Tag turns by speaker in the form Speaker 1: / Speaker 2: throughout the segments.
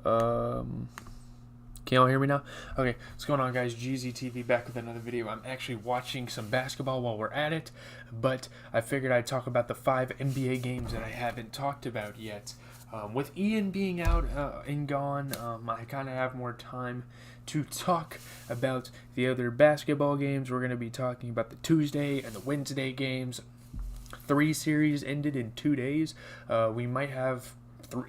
Speaker 1: Can y'all hear me now? Okay, what's going on, guys? GZTV back with another video. I'm actually watching some basketball while we're at it, but I figured I'd talk about the 5 NBA games that I haven't talked about yet. With Ian being out and gone, I kind of have more time to talk about the other basketball games. We're going to be talking about the Tuesday and the Wednesday games. 3 series ended in 2 days. We might have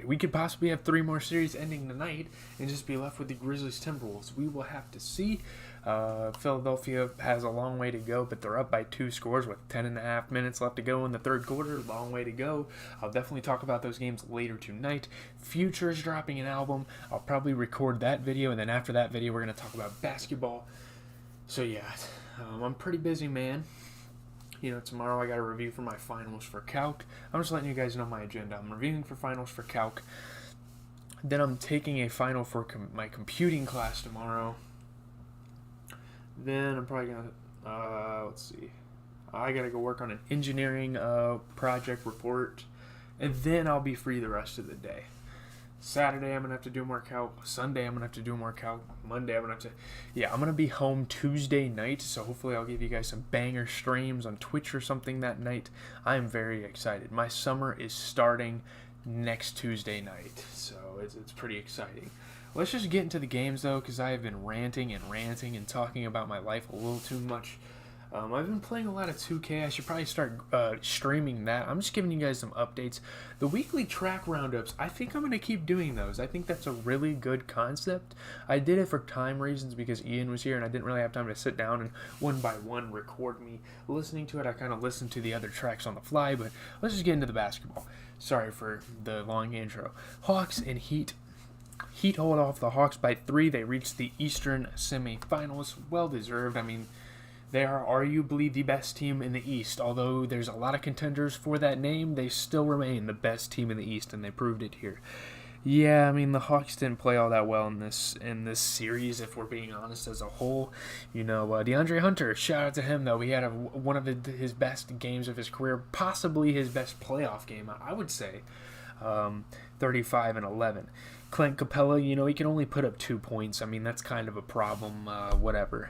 Speaker 1: we could possibly have 3 more series ending tonight and just be left with the Grizzlies Timberwolves. We will have to see. Philadelphia has a long way to go, but they're up by 2 scores with 10.5 minutes left to go in the third quarter. Long way to go. I'll definitely talk about those games later tonight. Future's dropping an album. I'll probably record that video, and then after that video, we're going to talk about basketball. So yeah, I'm pretty busy, man. You know, tomorrow I got a review for my finals for Calc. I'm just letting you guys know my agenda. I'm reviewing for finals for Calc. Then I'm taking a final for my computing class tomorrow. Then I'm probably going to, let's see. I got to go work on an engineering project report. And then I'll be free the rest of the day. Saturday, I'm going to have to do more calc. Sunday, I'm going to have to do more calc. Monday, I'm going to have to... Yeah, I'm going to be home Tuesday night, so hopefully I'll give you guys some banger streams on Twitch or something that night. I'm very excited. My summer is starting next Tuesday night, so it's pretty exciting. Let's just get into the games, though, because I have been ranting and talking about my life a little too much. I've been playing a lot of 2K. I should probably start streaming that. I'm just giving you guys some updates. The weekly track roundups, I think I'm going to keep doing those. I think that's a really good concept. I did it for time reasons because Ian was here and I didn't really have time to sit down and one by one record me listening to it. I kind of listened to the other tracks on the fly, but let's just get into the basketball. Sorry for the long intro. Hawks and Heat. Heat hold off the Hawks by 3. They reached the Eastern semifinals. Well deserved. I mean, they are arguably the best team in the East. Although there's a lot of contenders for that name, they still remain the best team in the East, and they proved it here. Yeah, I mean, the Hawks didn't play all that well in this series, if we're being honest, as a whole. You know, DeAndre Hunter, shout out to him, though. He had one of his best games of his career, possibly his best playoff game, I would say. 35 and 11. Clint Capella, you know, he can only put up 2 points. I mean, that's kind of a problem, whatever.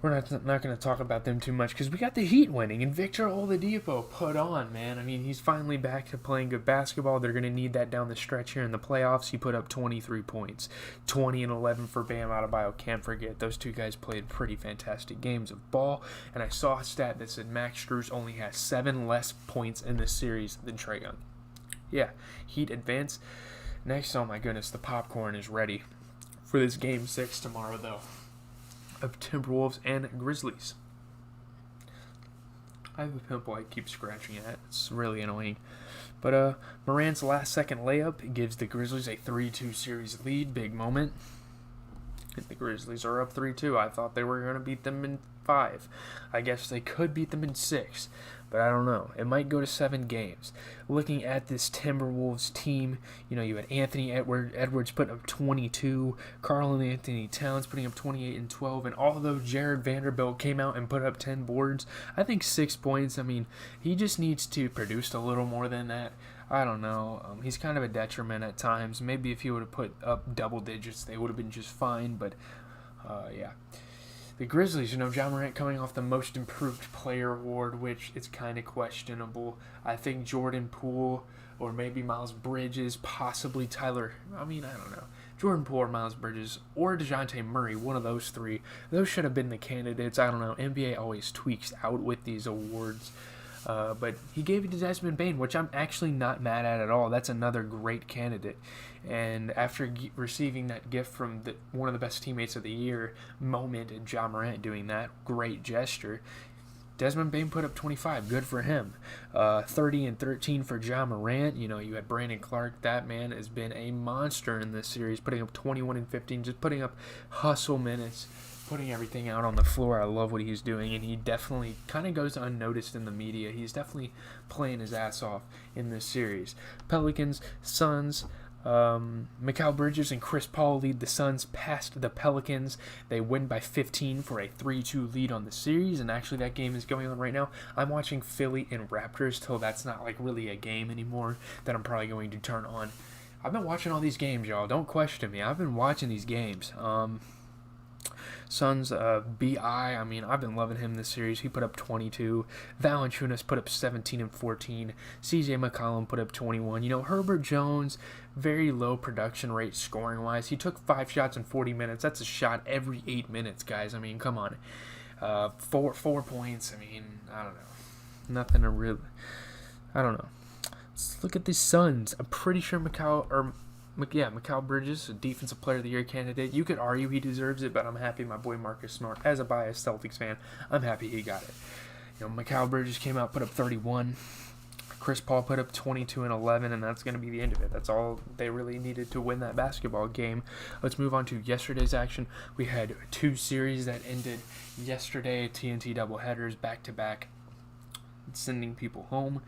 Speaker 1: We're not going to talk about them too much because we got the Heat winning, and Victor Oladipo put on, man. I mean, he's finally back to playing good basketball. They're going to need that down the stretch here in the playoffs. He put up 23 points, 20 and 11 for Bam Adebayo. Can't forget, those two guys played pretty fantastic games of ball, and I saw a stat that said Max Strus only has 7 less points in this series than Trae Young. Yeah, Heat advance. Next, oh my goodness, the popcorn is ready for this Game 6 tomorrow, though, of Timberwolves and Grizzlies. I have a pimple I keep scratching at. It's really annoying. But Morant's last-second layup gives the Grizzlies a 3-2 series lead. Big moment. The Grizzlies are up 3-2. I thought they were going to beat them in 5. I guess they could beat them in 6. But I don't know. It might go to 7 games. Looking at this Timberwolves team, you know, you had Anthony Edwards putting up 22, Karl-Anthony Towns putting up 28 and 12, and although Jared Vanderbilt came out and put up 10 boards, I think 6 points, I mean, he just needs to produce a little more than that. I don't know. He's kind of a detriment at times. Maybe if he would have put up double digits, they would have been just fine, but yeah. The Grizzlies, you know, Ja Morant coming off the Most Improved Player award, which is kind of questionable. I think Jordan Poole or maybe Miles Bridges, possibly Tyler. I mean, I don't know. Jordan Poole or Miles Bridges or DeJounte Murray, one of those 3. Those should have been the candidates. I don't know. NBA always tweaks out with these awards. But he gave it to Desmond Bane, which I'm actually not mad at all. That's another great candidate. And after receiving that gift from one of the best teammates of the year moment, and Ja Morant doing that great gesture, Desmond Bane put up 25. Good for him. 30 and 13 for Ja Morant. You know, you had Brandon Clark. That man has been a monster in this series, putting up 21 and 15, just putting up hustle minutes, putting everything out on the floor. I love what he's doing, and he definitely kind of goes unnoticed in the media. He's definitely playing his ass off in this series. Pelicans, Suns. Mikal Bridges and Chris Paul lead the Suns past the Pelicans. They win by 15 for a 3-2 lead on the series, and actually that game is going on right now. I'm watching Philly and Raptors till that's not like really a game anymore that I'm probably going to turn on. I've been watching all these games, y'all. Don't question me. I've been watching these games. Suns, BI, I mean, I've been loving him this series. He put up 22. Valanciunas put up 17 and 14. CJ McCollum put up 21. You know, Herbert Jones, very low production rate scoring-wise. He took 5 shots in 40 minutes. That's a shot every 8 minutes, guys. I mean, come on. 4 points. I mean, I don't know. Nothing to really... I don't know. Let's look at the Suns. I'm pretty sure Mikal Bridges, a Defensive Player of the Year candidate. You could argue he deserves it, but I'm happy my boy Marcus Smart, as a biased Celtics fan, I'm happy he got it. You know, Mikal Bridges came out, put up 31. Chris Paul put up 22 and 11, and that's going to be the end of it. That's all they really needed to win that basketball game. Let's move on to yesterday's action. We had 2 series that ended yesterday, TNT doubleheaders, back-to-back, sending people home.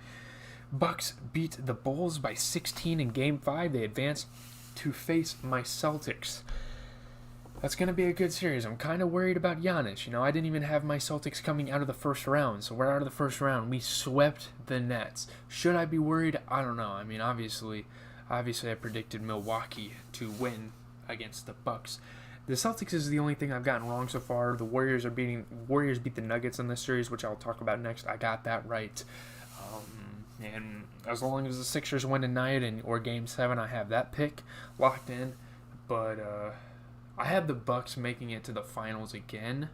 Speaker 1: Bucks beat the Bulls by 16 in Game 5. They advanced to face my Celtics. That's going to be a good series. I'm kind of worried about Giannis. You know, I didn't even have my Celtics coming out of the first round. So we're out of the first round. We swept the Nets. Should I be worried? I don't know. I mean, obviously I predicted Milwaukee to win against the Bucks. The Celtics is the only thing I've gotten wrong so far. The Warriors beat the Nuggets in this series, which I'll talk about next. I got that right. And as long as the Sixers win tonight or Game 7, I have that pick locked in. But I have the Bucks making it to the finals again.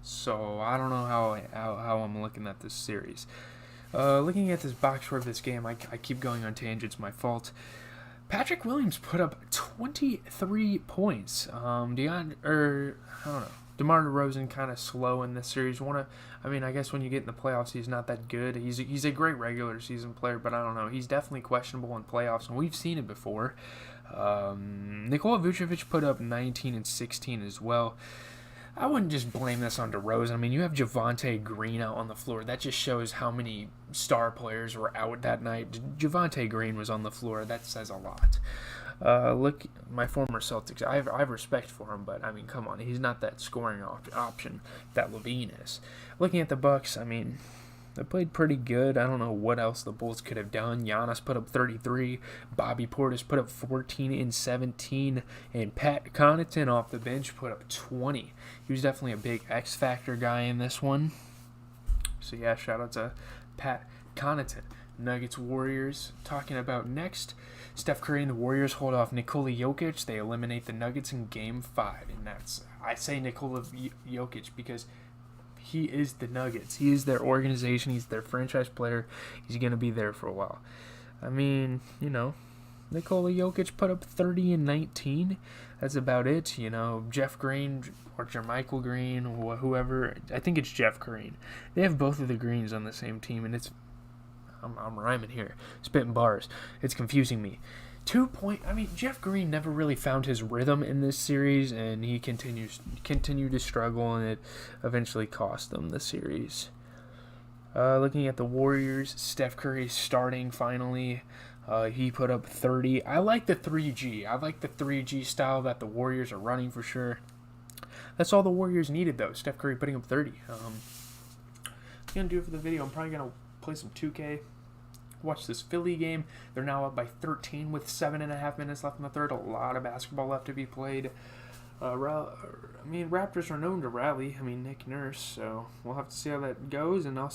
Speaker 1: So I don't know how I'm looking at this series. Looking at this box score of this game, I keep going on tangents. My fault. Patrick Williams put up 23 points. I don't know. DeMar DeRozan kind of slow in this series. I guess when you get in the playoffs, he's not that good. He's a great regular season player, but I don't know. He's definitely questionable in playoffs, and we've seen it before. Nikola Vucevic put up 19 and 16 as well. I wouldn't just blame this on DeRozan. I mean, you have Javonte Green out on the floor. That just shows how many star players were out that night. Javonte Green was on the floor. That says a lot. Look, my former Celtics, I have respect for him, but, I mean, come on. He's not that scoring option that Levine is. Looking at the Bucks, I mean, they played pretty good. I don't know what else the Bulls could have done. Giannis put up 33. Bobby Portis put up 14 and 17. And Pat Connaughton off the bench put up 20. He was definitely a big X-Factor guy in this one. So, yeah, shout out to Pat Connaughton. Nuggets Warriors talking about next. Steph Curry and the Warriors hold off Nikola Jokic. They eliminate the Nuggets in Game 5. And I say Nikola Jokic because he is the Nuggets. He is their organization. He's their franchise player. He's going to be there for a while. I mean, you know, Nikola Jokic put up 30 and 19. That's about it. You know, Jeff Green or Jermichael Green or whoever. I think it's Jeff Green. They have both of the Greens on the same team, and I'm rhyming here. Spitting bars. It's confusing me. Jeff Green never really found his rhythm in this series, and he continued to struggle, and it eventually cost them the series. Looking at the Warriors, Steph Curry starting finally. He put up 30. I like the 3G. I like the 3G style that the Warriors are running for sure. That's all the Warriors needed, though. Steph Curry putting up 30. That's going to do it for the video. I'm probably going to play some 2K. Watch this Philly game. They're now up by 13 with 7.5 minutes left in the third. A lot of basketball left to be played. Raptors are known to rally. Nick Nurse. So we'll have to see how that goes, and I'll